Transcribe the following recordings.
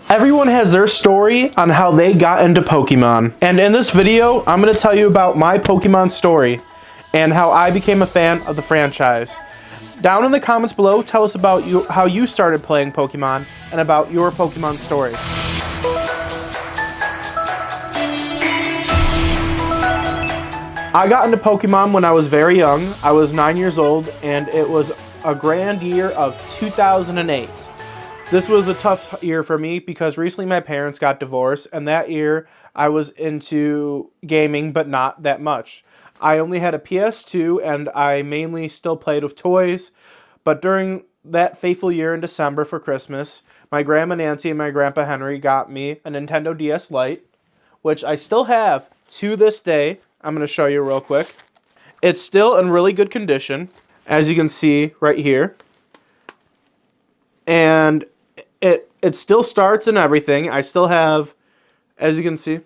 Everyone has their story on how they got into Pokemon. And in this video, I'm going to tell you about my Pokemon story and how I became a fan of the franchise. Down in the comments below, tell us about how you started playing Pokemon and about your Pokemon story. I got into Pokemon when I was very young. I was 9 years old, and it was a grand year of 2008. This was a tough year for me because recently my parents got divorced, and that year I was into gaming, but not that much. I only had a PS2, and I mainly still played with toys, but during that fateful year in December for Christmas, my Grandma Nancy and my Grandpa Henry got me a Nintendo DS Lite, which I still have to this day. I'm going to show you real quick. It's still in really good condition, as you can see right here. And it still starts and everything. I still have, as you can see.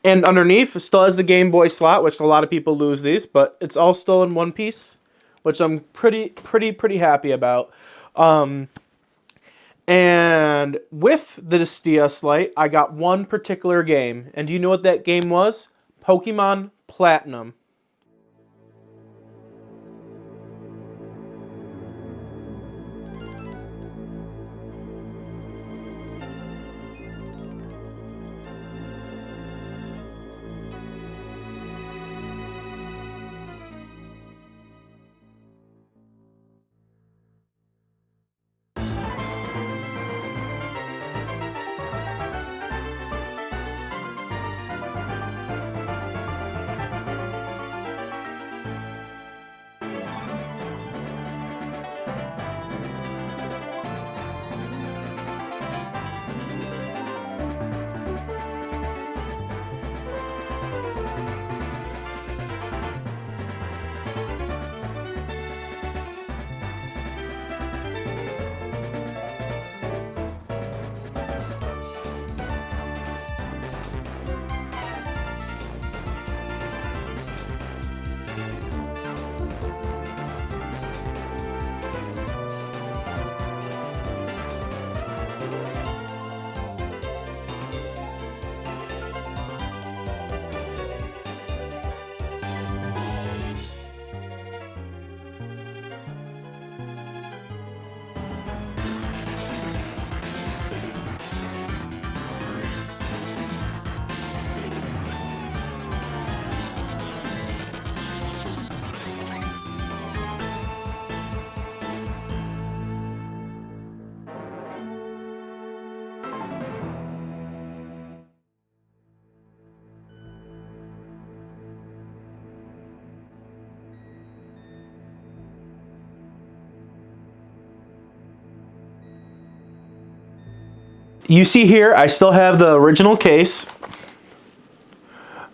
And underneath, it still has the Game Boy slot, which a lot of people lose these, but it's all still in one piece, which I'm pretty happy about. And with this DS Lite, I got one particular game. And do you know what that game was? Pokemon Platinum. You see here, I still have the original case,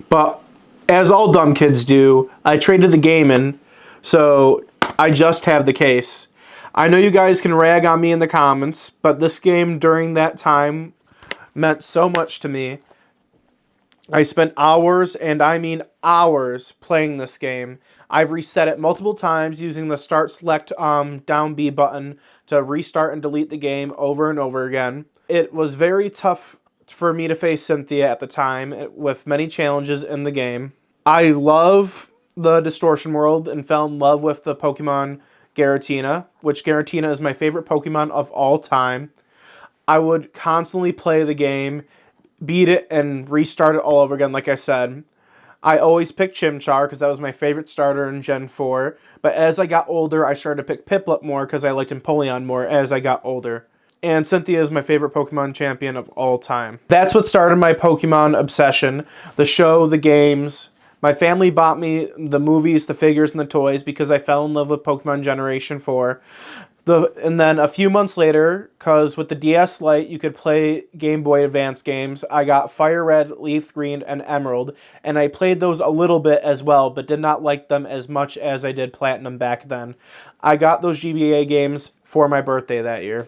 but as all dumb kids do, I traded the game in, so I just have the case. I know you guys can rag on me in the comments, but this game during that time meant so much to me. I spent hours, and I mean hours, playing this game. I've reset it multiple times using the start select down B button to restart and delete the game over and over again. It was very tough for me to face Cynthia at the time, with many challenges in the game. I love the Distortion world and fell in love with the Pokemon Giratina, which Giratina is my favorite Pokemon of all time. I would constantly play the game, beat it, and restart it all over again, like I said. I always picked Chimchar because that was my favorite starter in Gen 4, but as I got older, I started to pick Piplup more because I liked Empoleon more as I got older. And Cynthia is my favorite Pokemon champion of all time. That's what started my Pokemon obsession. The show, the games. My family bought me the movies, the figures, and the toys because I fell in love with Pokemon Generation 4. And then a few months later, because with the DS Lite you could play Game Boy Advance games, I got Fire Red, Leaf Green, and Emerald, and I played those a little bit as well, but did not like them as much as I did Platinum back then. I got those GBA games for my birthday that year.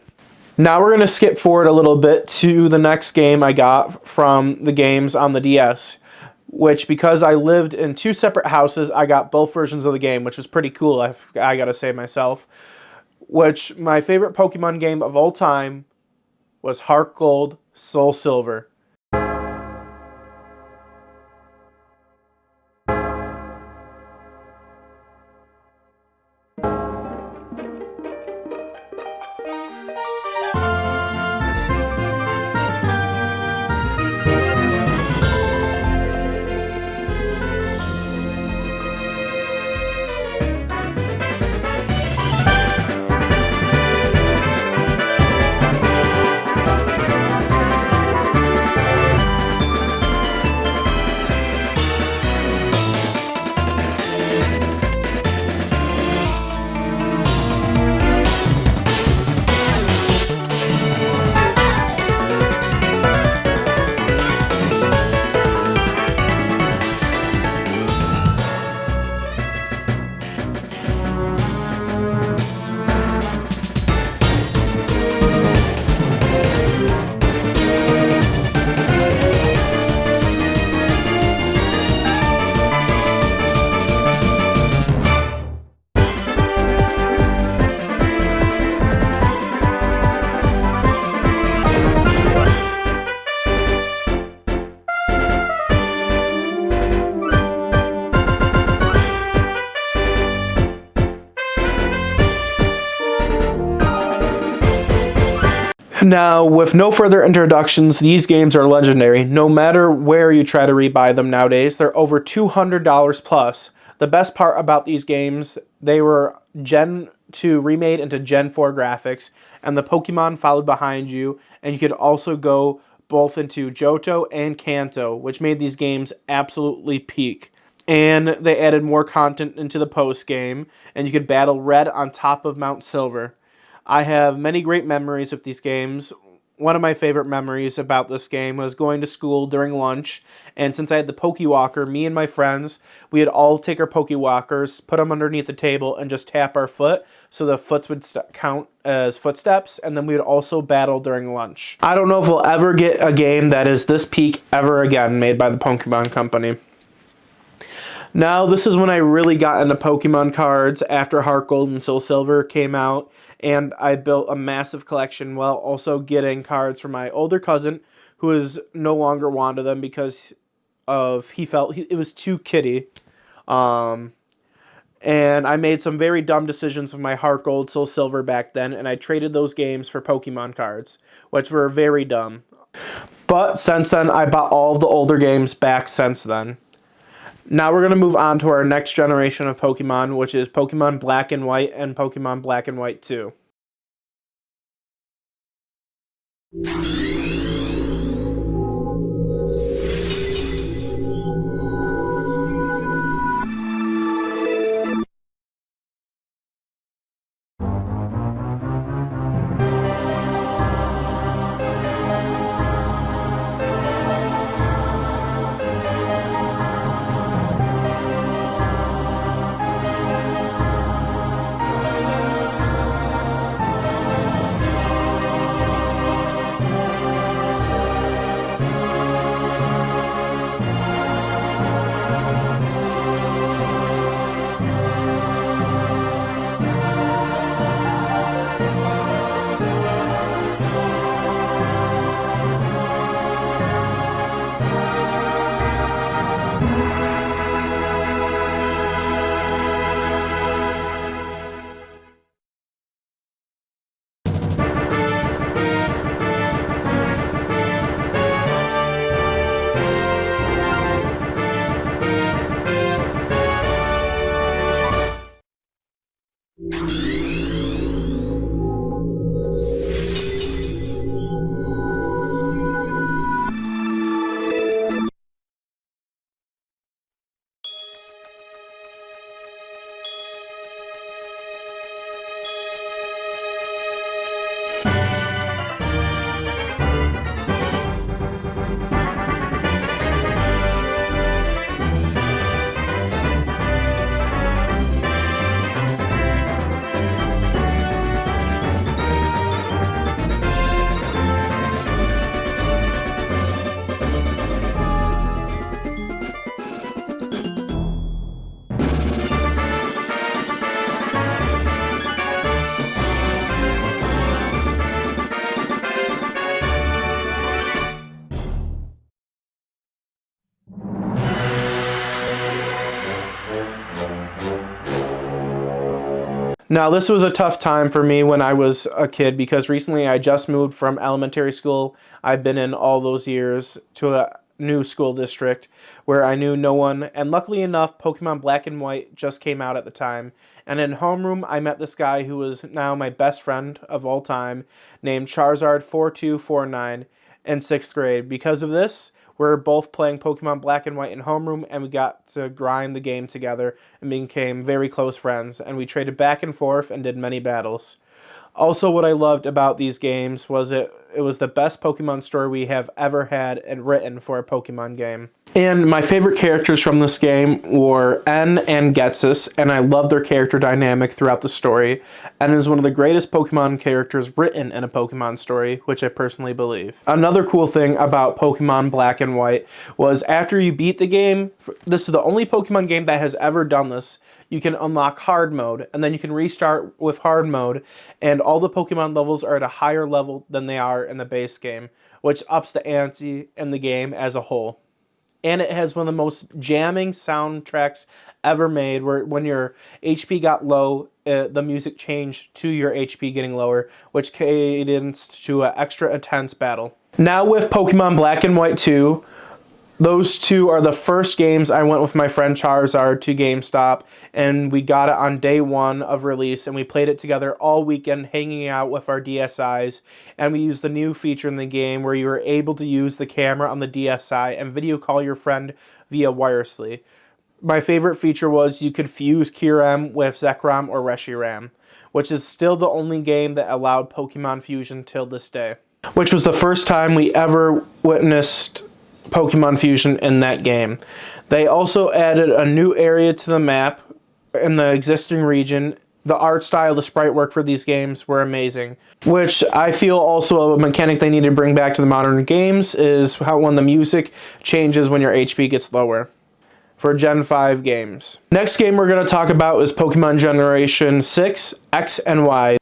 Now we're going to skip forward a little bit to the next game I got from the games on the DS, which, because I lived in two separate houses, I got both versions of the game, which was pretty cool, I gotta say myself. Which, my favorite Pokemon game of all time was Heart Gold, Soul Silver. Now, with no further introductions, these games are legendary. No matter where you try to rebuy them nowadays, they're over $200 plus. The best part about these games, they were Gen 2 remade into Gen 4 graphics, and the Pokemon followed behind you, and you could also go both into Johto and Kanto, which made these games absolutely peak. And they added more content into the post game, and you could battle Red on top of Mount Silver. I have many great memories of these games. One of my favorite memories about this game was going to school during lunch, and since I had the Pokewalker, me and my friends, we would all take our Pokewalkers, put them underneath the table, and just tap our foot so the foots would count as footsteps, and then we would also battle during lunch. I don't know if we'll ever get a game that is this peak ever again made by the Pokemon Company. Now, this is when I really got into Pokemon cards after Heart Gold and Soul Silver came out, and I built a massive collection while also getting cards from my older cousin, who is no longer wanted them because he felt it was too kiddie. And I made some very dumb decisions with my Heart Gold, Soul Silver back then, and I traded those games for Pokemon cards, which were very dumb. But since then, I bought all of the older games back since then. Now we're going to move on to our next generation of Pokemon, which is Pokemon Black and White and Pokemon Black and White 2. Now, this was a tough time for me when I was a kid because recently I just moved from elementary school. I've been in all those years to a new school district where I knew no one, and luckily enough, Pokemon Black and White just came out at the time. And in homeroom, I met this guy who was now my best friend of all time, named Charizard4249 in 6th grade. Because of this, we're both playing Pokemon Black and White in homeroom, and we got to grind the game together and became very close friends, and we traded back and forth and did many battles. Also, what I loved about these games was it was the best Pokemon story we have ever had and written for a Pokemon game. And my favorite characters from this game were N and Getsus, and I love their character dynamic throughout the story. N is one of the greatest Pokemon characters written in a Pokemon story, which I personally believe. Another cool thing about Pokemon Black and White was after you beat the game, this is the only Pokemon game that has ever done this, you can unlock hard mode, and then you can restart with hard mode, and all the Pokemon levels are at a higher level than they are in the base game, which ups the ante in the game as a whole. And it has one of the most jamming soundtracks ever made, where when your HP got low, the music changed to your HP getting lower, which cadenced to an extra intense battle. Now with Pokemon Black and White 2, those two are the first games I went with my friend Charizard to GameStop, and we got it on day one of release, and we played it together all weekend, hanging out with our DSIs, and we used the new feature in the game where you were able to use the camera on the DSI and video call your friend via wirelessly. My favorite feature was you could fuse Kyurem with Zekrom or Reshiram, which is still the only game that allowed Pokemon fusion till this day, which was the first time we ever witnessed Pokemon Fusion in that game. They also added a new area to the map in the existing region. The art style, the sprite work for these games were amazing, which I feel also a mechanic they need to bring back to the modern games is how when the music changes when your HP gets lower for Gen 5 games. Next game we're going to talk about is Pokemon Generation 6, X and Y.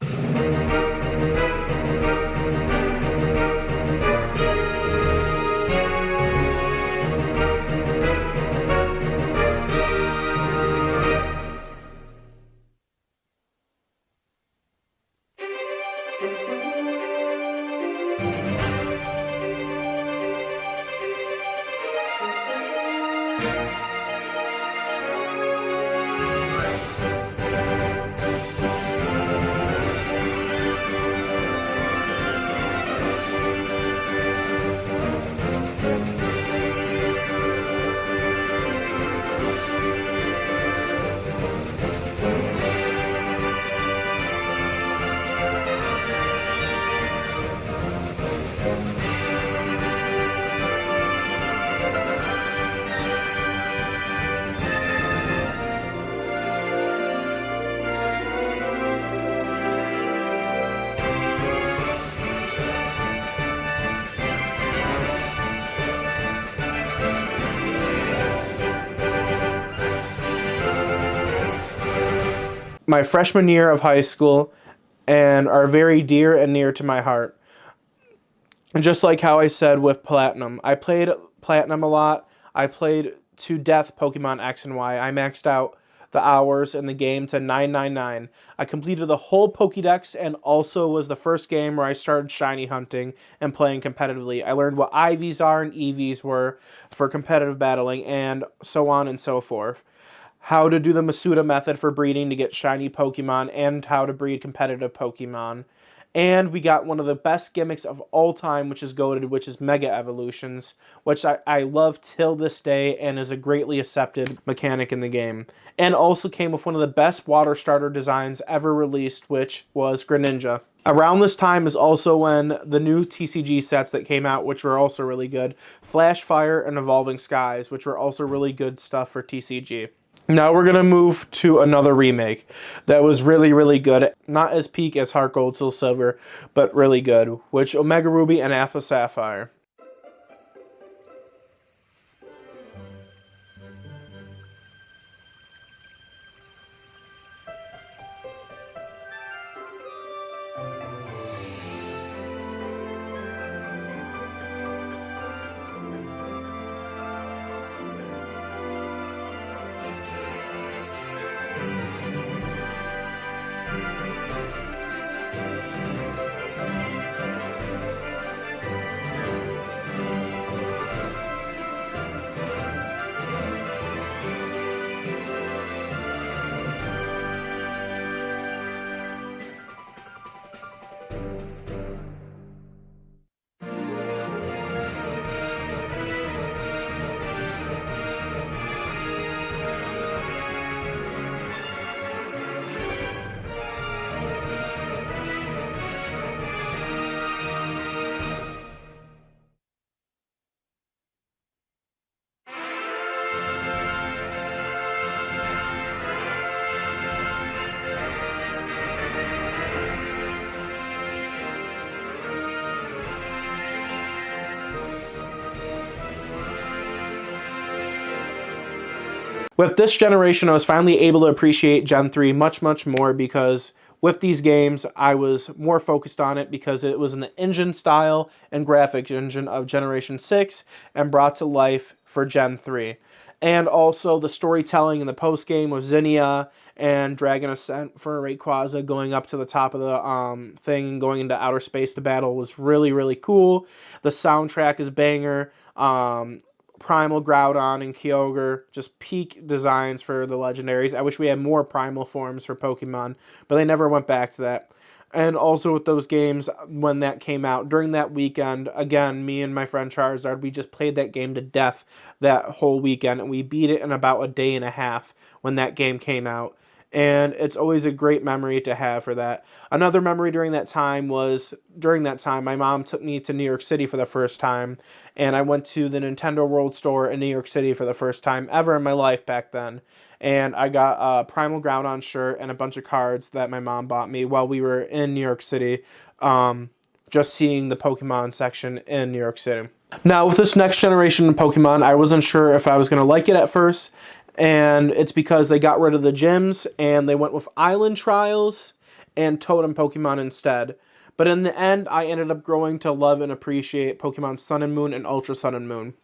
My freshman year of high school and are very dear and near to my heart. And just like how I said with Platinum, I played Platinum a lot. I played to death Pokemon X and Y. I maxed out the hours in the game to 999. I completed the whole Pokédex and also was the first game where I started shiny hunting and playing competitively. I learned what IVs are and EVs were for competitive battling and so on and so forth. How to do the Masuda method for breeding to get shiny Pokemon, and how to breed competitive Pokemon. And we got one of the best gimmicks of all time, which is goated, which is Mega Evolutions, which I love till this day and is a greatly accepted mechanic in the game. And also came with one of the best water starter designs ever released, which was Greninja. Around this time is also when the new TCG sets that came out, which were also really good, Flash Fire and Evolving Skies, which were also really good stuff for TCG. Now we're going to move to another remake that was really, really good. Not as peak as Heart Gold, Soul Silver, but really good, which Omega Ruby and Alpha Sapphire. With this generation, I was finally able to appreciate Gen 3 much, much more because with these games, I was more focused on it because it was in the engine style and graphic engine of Generation 6 and brought to life for Gen 3. And also the storytelling in the post-game with Zinnia and Dragon Ascent for Rayquaza going up to the top of the thing and going into outer space to battle was really, really cool. The soundtrack is banger. Primal Groudon and Kyogre, just peak designs for the legendaries. I wish we had more primal forms for Pokemon, but they never went back to that. And also with those games, when that came out, during that weekend, again, me and my friend Charizard, we just played that game to death that whole weekend, and we beat it in about a day and a half when that game came out. And it's always a great memory to have for that. Another memory during that time was, my mom took me to New York City for the first time, and I went to the Nintendo World Store in New York City for the first time ever in my life back then. And I got a Primal Groudon shirt and a bunch of cards that my mom bought me while we were in New York City, just seeing the Pokemon section in New York City. Now, with this next generation of Pokemon, I wasn't sure if I was going to like it at first, and it's because they got rid of the gyms and they went with Island Trials and Totem Pokemon instead. But in the end, I ended up growing to love and appreciate Pokemon Sun and Moon and Ultra Sun and Moon.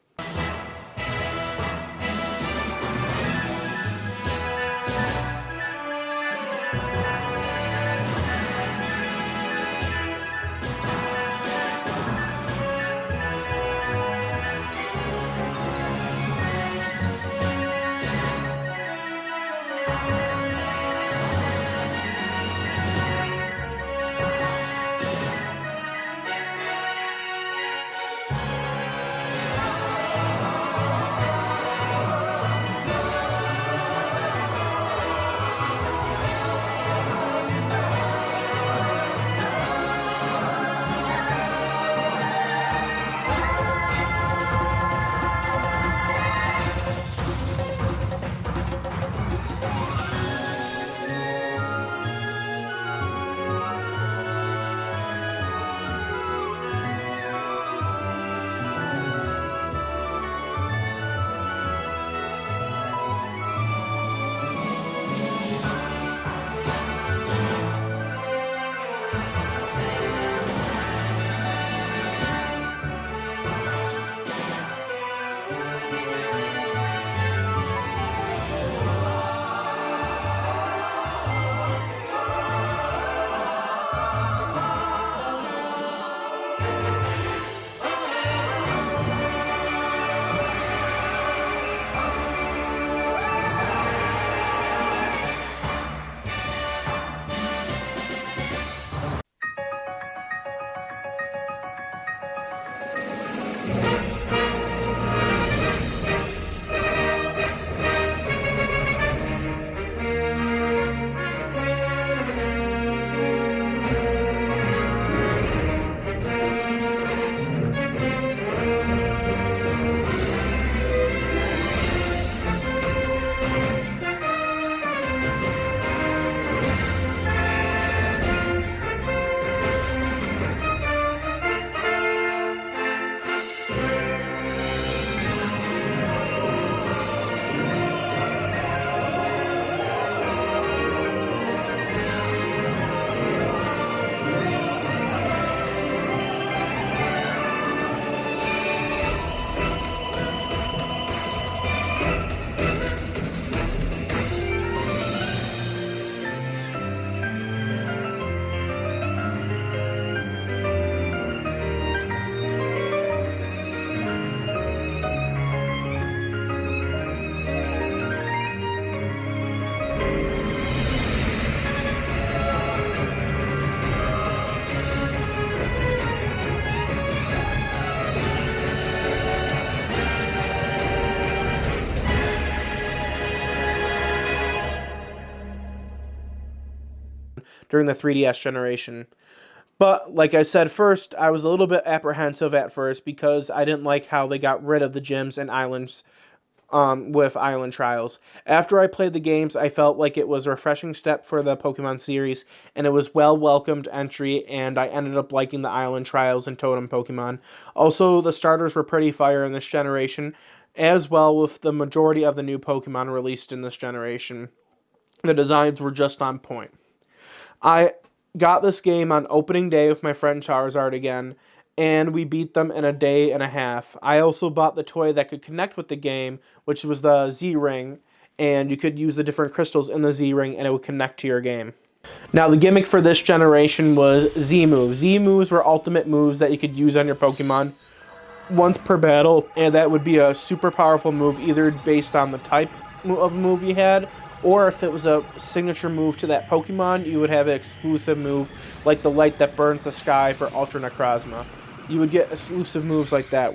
During the 3DS generation. But like I said first, I was a little bit apprehensive at first because I didn't like how they got rid of the gyms and islands with Island Trials. After I played the games, I felt like it was a refreshing step for the Pokemon series, and it was well-welcomed entry, and I ended up liking the Island Trials and Totem Pokemon. Also, the starters were pretty fire in this generation. as well with the majority of the new Pokemon released in this generation. The designs were just on point. I got this game on opening day with my friend Charizard again, and we beat them in a day and a half. I also bought the toy that could connect with the game, which was the Z-Ring, and you could use the different crystals in the Z-Ring and it would connect to your game. Now, the gimmick for this generation was Z-moves. Z-moves were ultimate moves that you could use on your Pokemon once per battle, and that would be a super powerful move, either based on the type of move you had, or if it was a signature move to that Pokemon, you would have an exclusive move, like the light that burns the sky for Ultra Necrozma. You would get exclusive moves like that,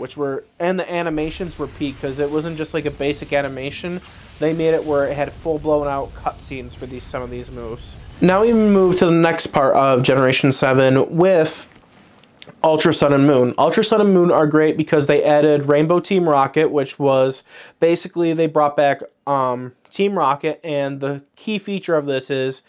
and the animations were peak, because it wasn't just like a basic animation. They made it where it had full blown out cutscenes for some of these moves. Now we move to the next part of Generation 7 with Ultra Sun and Moon. Ultra Sun and Moon are great because they added Rainbow Team Rocket, which was basically they brought back Team Rocket, and the key feature of this is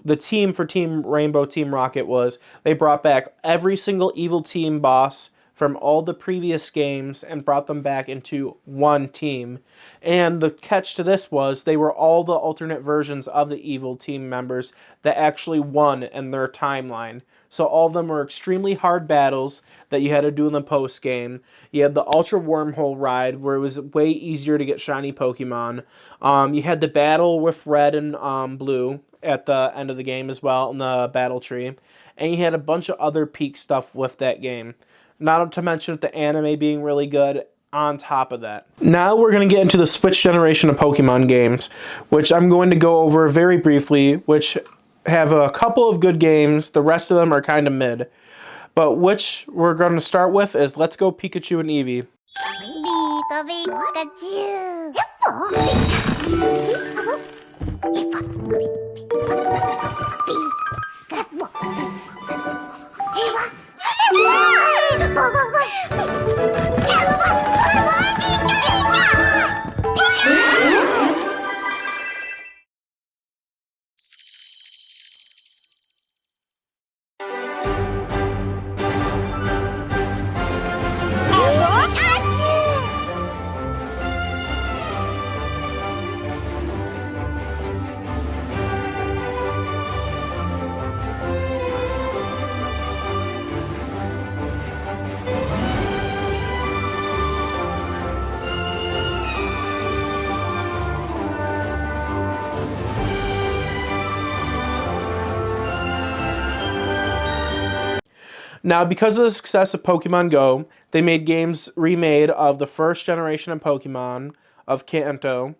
the team for Rainbow Team Rocket was they brought back every single evil team boss from all the previous games and brought them back into one team. And the catch to this was they were all the alternate versions of the evil team members that actually won in their timeline. So all of them were extremely hard battles that you had to do in the post game. You had the Ultra Wormhole ride where it was way easier to get shiny Pokemon. You had the battle with Red and Blue at the end of the game as well in the battle tree. And you had a bunch of other peak stuff with that game. Not to mention the anime being really good on top of that. Now we're going to get into the Switch generation of Pokemon games, which I'm going to go over very briefly, which have a couple of good games. The rest of them are kind of mid. But which we're going to start with is Let's Go Pikachu and Eevee. Now, because of the success of Pokemon Go, they made games remade of the first generation of Pokemon of Kanto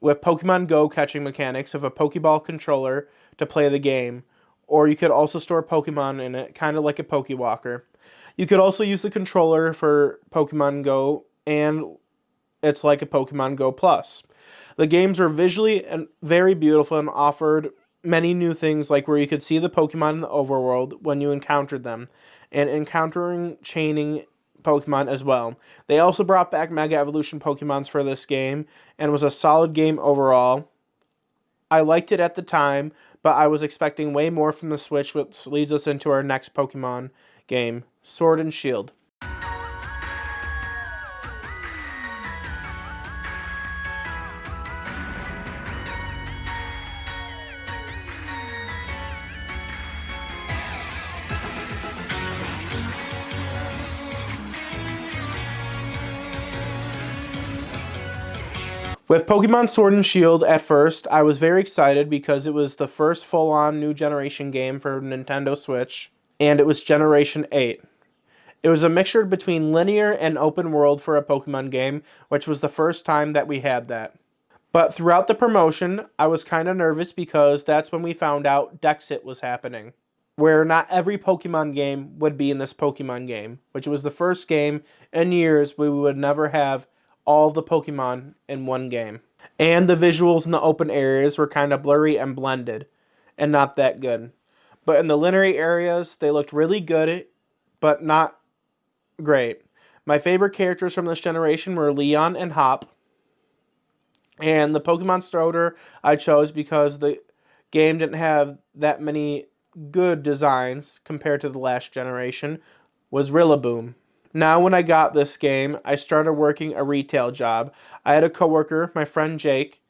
with Pokemon Go catching mechanics of a Pokeball controller to play the game, or you could also store Pokemon in it, kind of like a Pokewalker. You could also use the controller for Pokemon Go, and it's like a Pokemon Go Plus. The games were visually and very beautiful and offered many new things, like where you could see the Pokemon in the overworld when you encountered them, and encountering chaining Pokemon as well. They also brought back Mega Evolution Pokemons for this game, and was a solid game overall. I liked it at the time, but I was expecting way more from the Switch, which leads us into our next Pokemon game, Sword and Shield. With Pokemon Sword and Shield, at first, I was very excited because it was the first full-on new generation game for Nintendo Switch, and it was Generation 8. It was a mixture between linear and open world for a Pokemon game, which was the first time that we had that. But throughout the promotion, I was kind of nervous because that's when we found out Dexit was happening, where not every Pokemon game would be in this Pokemon game, which was the first game in years where we would never have all the Pokemon in one game. And the visuals in the open areas were kind of blurry and blended, and not that good. But in the linear areas, they looked really good, but not great. My favorite characters from this generation were Leon and Hop. And the Pokemon starter I chose because the game didn't have that many good designs compared to the last generation was Rillaboom. Now, when I got this game, I started working a retail job. I had a coworker, my friend Jake,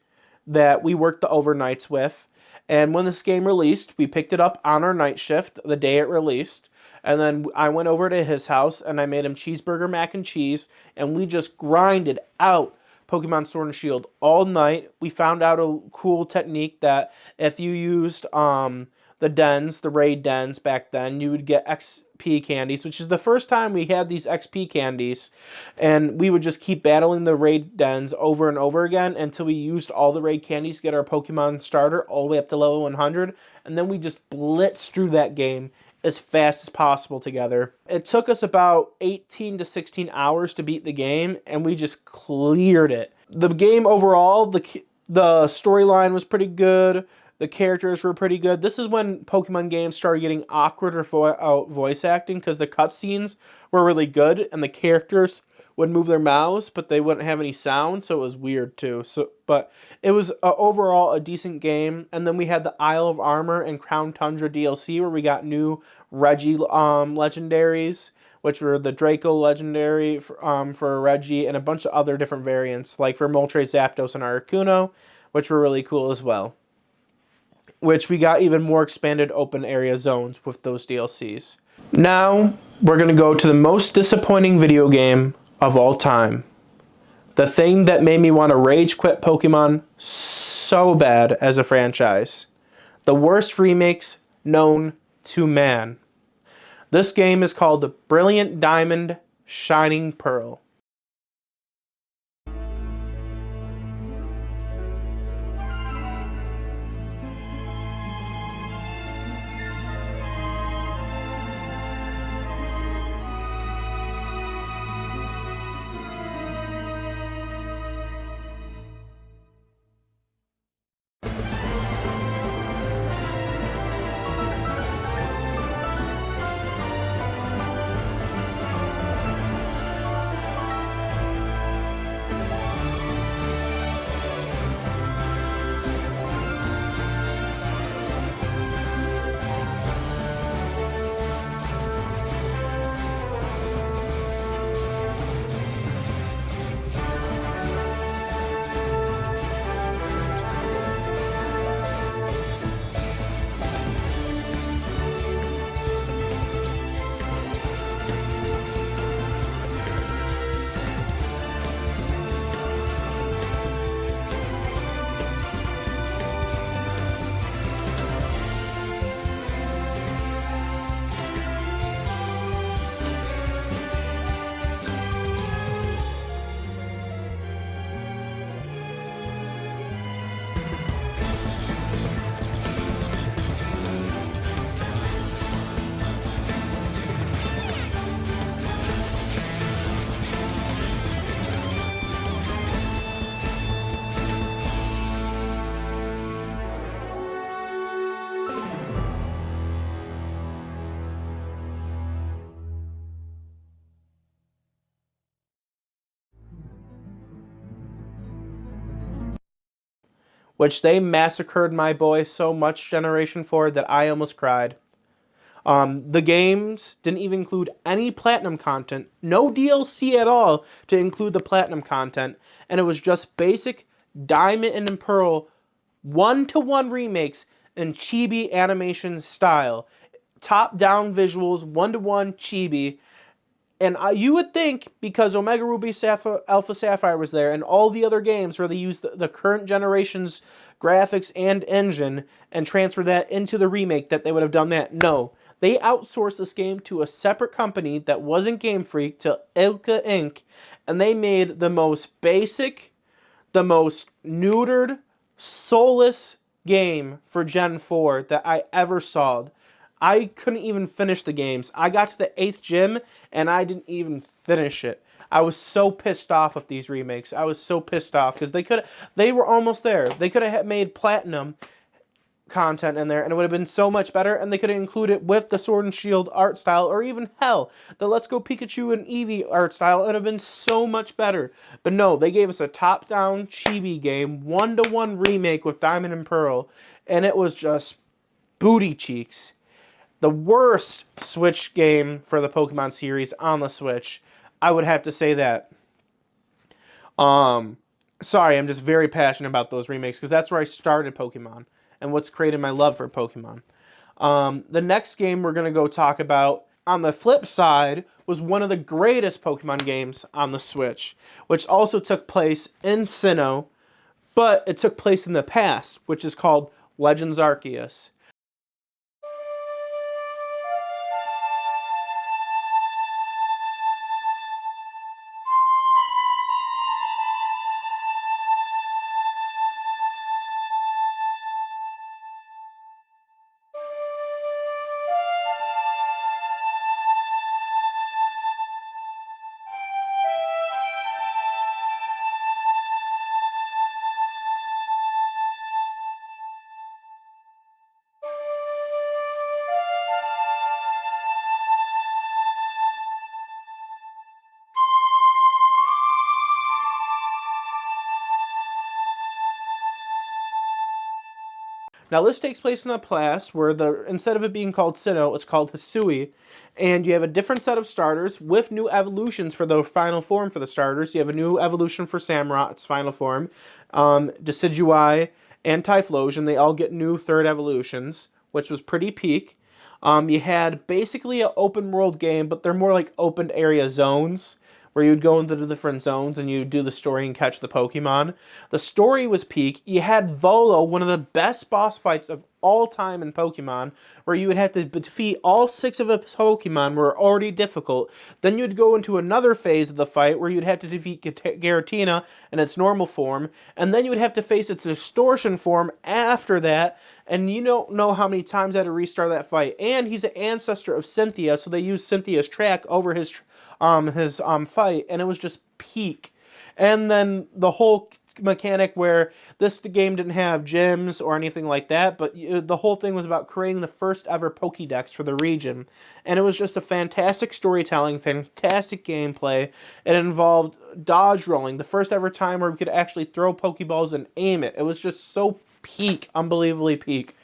that we worked the overnights with. And when this game released, we picked it up on our night shift the day it released. And then I went over to his house and I made him cheeseburger mac and cheese. And we just grinded out Pokemon Sword and Shield all night. We found out a cool technique that if you used the raid dens back then, you would get XP candies, which is the first time we had these XP candies. And we would just keep battling the raid dens over and over again until we used all the raid candies to get our Pokemon starter all the way up to level 100. And then we just blitzed through that game as fast as possible together. It took us about 18 to 16 hours to beat the game, and we just cleared it. The game overall, the storyline was pretty good. The characters were pretty good. This is when Pokemon games started getting awkward for voice acting, because the cutscenes were really good, and the characters would move their mouths, but they wouldn't have any sound, so it was weird too. But it was overall a decent game. And then we had the Isle of Armor and Crown Tundra DLC, where we got new Reggie legendaries, which were the Draco legendary for Reggie, and a bunch of other different variants, like for Moltres, Zapdos, and Articuno, which were really cool as well. Which we got even more expanded open area zones with those DLCs. Now, we're going to go to the most disappointing video game of all time. The thing that made me want to rage quit Pokemon so bad as a franchise. The worst remakes known to man. This game is called Brilliant Diamond Shining Pearl. Which they massacred my boy so much Generation 4 that I almost cried. The games didn't even include any Platinum content, no DLC at all to include the Platinum content, and it was just basic Diamond and Pearl one-to-one remakes in chibi animation style. Top-down visuals, one-to-one chibi. And you would think, because Omega Ruby Alpha Sapphire was there, and all the other games where they used the current generation's graphics and engine and transferred that into the remake, that they would have done that. No. They outsourced this game to a separate company that wasn't Game Freak, to Ilka Inc., and they made the most basic, the most neutered, soulless game for Gen 4 that I ever saw. I couldn't even finish the games. I got to the 8th gym, and I didn't even finish it. I was so pissed off with these remakes. I was so pissed off, because they were almost there. They could have made Platinum content in there, and it would have been so much better, and they could have included it with the Sword and Shield art style, or even, hell, the Let's Go Pikachu and Eevee art style. It would have been so much better. But no, they gave us a top-down chibi game, one-to-one remake with Diamond and Pearl, and it was just booty cheeks. The worst Switch game for the Pokemon series on the Switch, I would have to say that. Sorry, I'm just very passionate about those remakes because that's where I started Pokemon and what's created my love for Pokemon. The next game we're going to go talk about on the flip side was one of the greatest Pokemon games on the Switch, which also took place in Sinnoh, but it took place in the past, which is called Legends Arceus. Now this takes place in a class where instead of it being called Sinnoh, it's called Hisui, and you have a different set of starters with new evolutions for the final form for the starters. You have a new evolution for Samurott, its final form, Decidueye, and Typhlosion. They all get new third evolutions, which was pretty peak. You had basically an open world game, but they're more like open area zones, where you'd go into the different zones and you'd do the story and catch the Pokemon. The story was peak. You had Volo, one of the best boss fights of all time in Pokemon, where you would have to defeat all 6 of its Pokemon were already difficult. Then you'd go into another phase of the fight where you'd have to defeat Giratina in its normal form, and then you would have to face its distortion form after that, and you don't know how many times I had to restart that fight. And he's an ancestor of Cynthia, so they used Cynthia's track over his fight, and it was just peak. And then the whole mechanic where this game didn't have gyms or anything like that, but the whole thing was about creating the first ever Pokédex for the region. And it was just a fantastic storytelling, fantastic gameplay. It involved dodge rolling, the first ever time where we could actually throw Pokeballs and aim it. It was just so peak, unbelievably peak.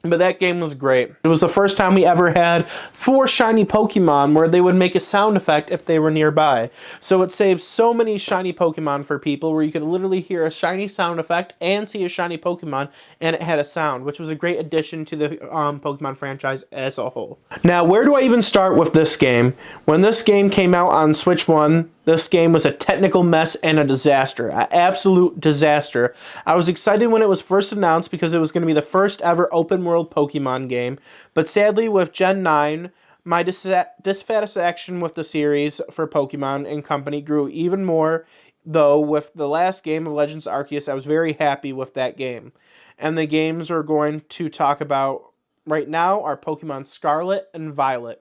But that game was great. It was the first time we ever had 4 shiny Pokemon where they would make a sound effect if they were nearby. So it saved so many shiny Pokemon for people where you could literally hear a shiny sound effect and see a shiny Pokemon and it had a sound, which was a great addition to the Pokemon franchise as a whole. Now, where do I even start with this game? When this game came out on Switch 1, this game was a technical mess and a disaster, an absolute disaster. I was excited when it was first announced because it was going to be the first ever open world Pokemon game, but sadly with Gen 9, my dissatisfaction with the series for Pokemon and company grew even more, though with the last game of Legends Arceus, I was very happy with that game. And the games we're going to talk about right now are Pokemon Scarlet and Violet.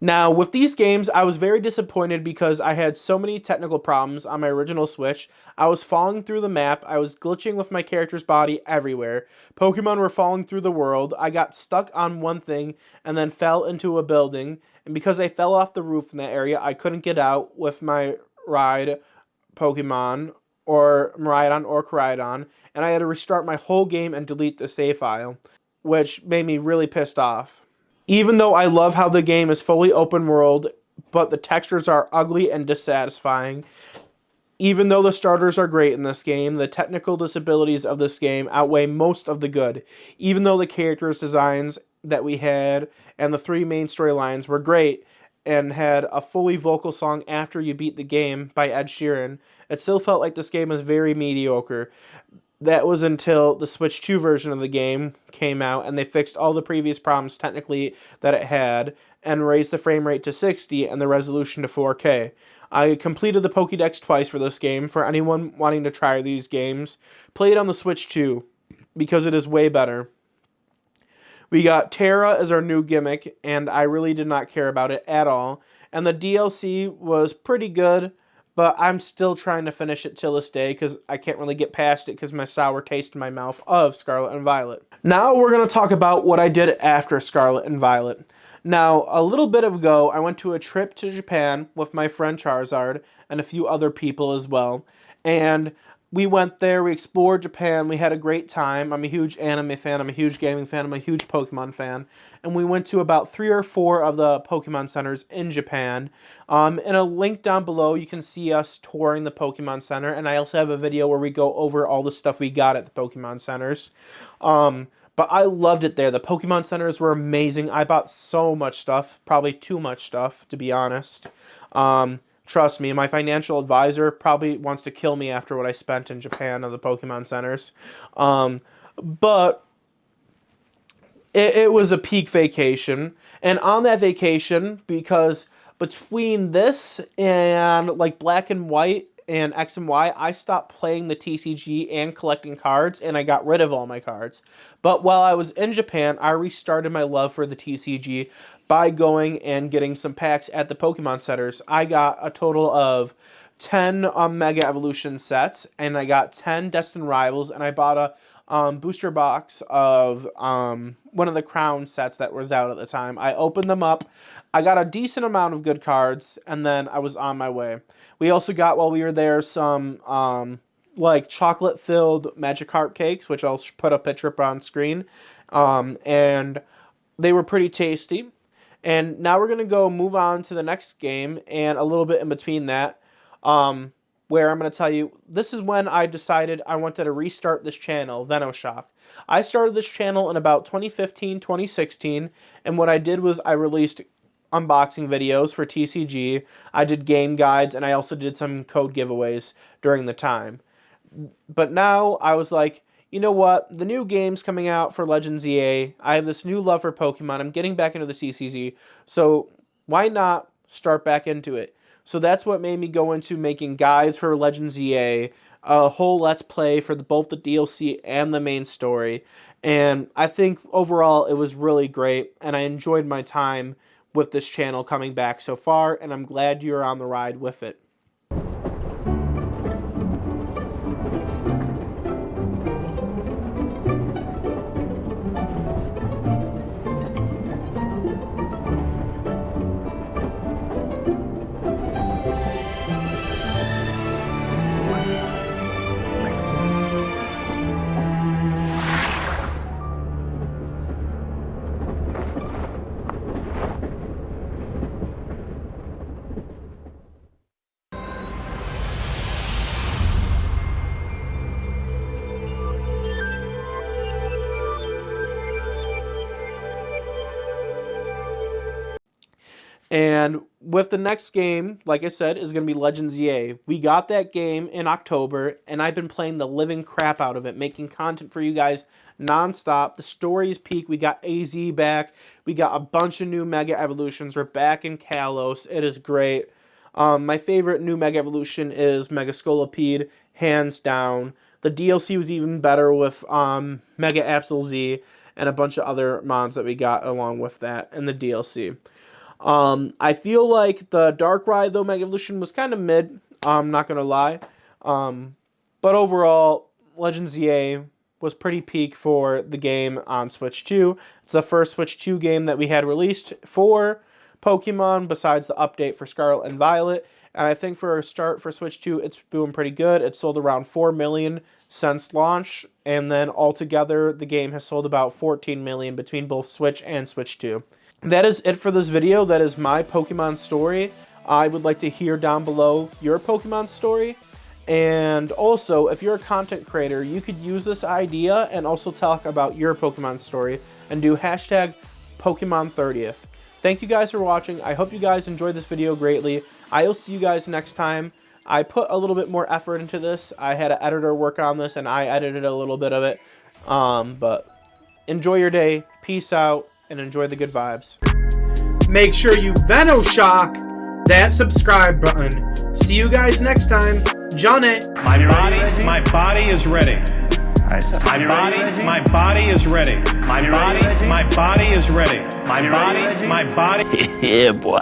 Now, with these games, I was very disappointed because I had so many technical problems on my original Switch. I was falling through the map, I was glitching with my character's body everywhere. Pokemon were falling through the world, I got stuck on one thing and then fell into a building. And because I fell off the roof in that area, I couldn't get out with my ride Pokemon, or Miraidon or Koraidon, and I had to restart my whole game and delete the save file, which made me really pissed off. Even though I love how the game is fully open world, but the textures are ugly and dissatisfying. Even though the starters are great in this game, the technical disabilities of this game outweigh most of the good. Even though the characters' designs that we had and the 3 main storylines were great and had a fully vocal song After You Beat the Game by Ed Sheeran, it still felt like this game was very mediocre. That was until the Switch 2 version of the game came out, and they fixed all the previous problems technically that it had, and raised the frame rate to 60 and the resolution to 4K. I completed the Pokédex twice for this game. For anyone wanting to try these games, play it on the Switch 2, because it is way better. We got Terra as our new gimmick, and I really did not care about it at all. And the DLC was pretty good, but I'm still trying to finish it till this day because I can't really get past it because my sour taste in my mouth of Scarlet and Violet. Now we're going to talk about what I did after Scarlet and Violet. Now, a little bit ago, I went to a trip to Japan with my friend Charizard and a few other people as well. And we went there, we explored Japan, we had a great time. I'm a huge anime fan, I'm a huge gaming fan, I'm a huge Pokemon fan. And we went to about 3 or 4 of the Pokemon centers in Japan. In a link down below, you can see us touring the Pokemon Center. And I also have a video where we go over all the stuff we got at the Pokemon centers. But I loved it there. The Pokemon centers were amazing. I bought so much stuff, probably too much stuff, to be honest. Trust me, my financial advisor probably wants to kill me after what I spent in Japan at the Pokemon centers. But it was a peak vacation. And on that vacation, because between this and like Black and White and X and Y, I stopped playing the TCG and collecting cards, and I got rid of all my cards. But while I was in Japan, I restarted my love for the TCG by going and getting some packs at the Pokemon centers. I got a total of 10 Mega Evolution sets, and I got 10 Destined Rivals, and I bought a booster box of one of the Crown sets that was out at the time. I opened them up. I got a decent amount of good cards, and then I was on my way. We also got, while we were there, some like chocolate-filled Magikarp cakes, which I'll put a picture up on screen, and they were pretty tasty. And now we're going to move on to the next game, and a little bit in between that, where I'm going to tell you, this is when I decided I wanted to restart this channel, Venoshock. I started this channel in about 2015, 2016, and what I did was I released unboxing videos for TCG, I did game guides, and I also did some code giveaways during the time. But now I was like, you know what, the new game's coming out for Legends EA, I have this new love for Pokemon, I'm getting back into the TCG, so why not start back into it? So that's what made me go into making guides for Legends EA, a whole Let's Play for both the DLC and the main story, and I think overall it was really great, and I enjoyed my time with this channel coming back so far, and I'm glad you're on the ride with it. And with the next game, like I said, is going to be Legends EA. We got that game in October, and I've been playing the living crap out of it, making content for you guys nonstop. The story is peak. We got AZ back. We got a bunch of new Mega Evolutions. We're back in Kalos. It is great. My favorite new Mega Evolution is Mega Scolipede, hands down. The DLC was even better with Mega Absol Z and a bunch of other mods that we got along with that in the DLC. I feel like the Darkrai, though, Mega Evolution was kind of mid, I'm not going to lie. But overall, Legends EA was pretty peak for the game on Switch 2. It's the first Switch 2 game that we had released for Pokemon, besides the update for Scarlet and Violet. And I think for a start for Switch 2, it's doing pretty good. It sold around 4 million since launch, and then altogether, the game has sold about 14 million between both Switch and Switch 2. That is it for this video. That is my Pokemon story. I would like to hear down below your Pokemon story. And also, if you're a content creator, you could use this idea and also talk about your Pokemon story and do hashtag Pokemon30th. Thank you guys for watching. I hope you guys enjoyed this video greatly. I will see you guys next time. I put a little bit more effort into this. I had an editor work on this, and I edited a little bit of it. But enjoy your day. Peace out, and enjoy the good vibes. Make sure you Venoshock that subscribe button. See you guys next time. Johnny. My body is ready. My body is ready. My body is ready. My body is ready. My body. Yeah, boy.